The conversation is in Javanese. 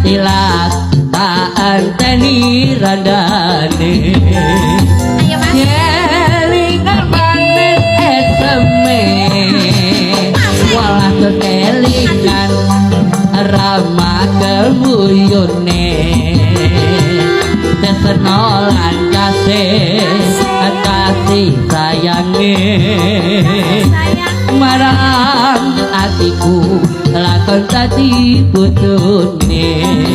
Tilas tak anteni randane kelingan manis eseme walah kelingan ramah kemuyune desenolan kasih sayange marang atiku lakon tadi butune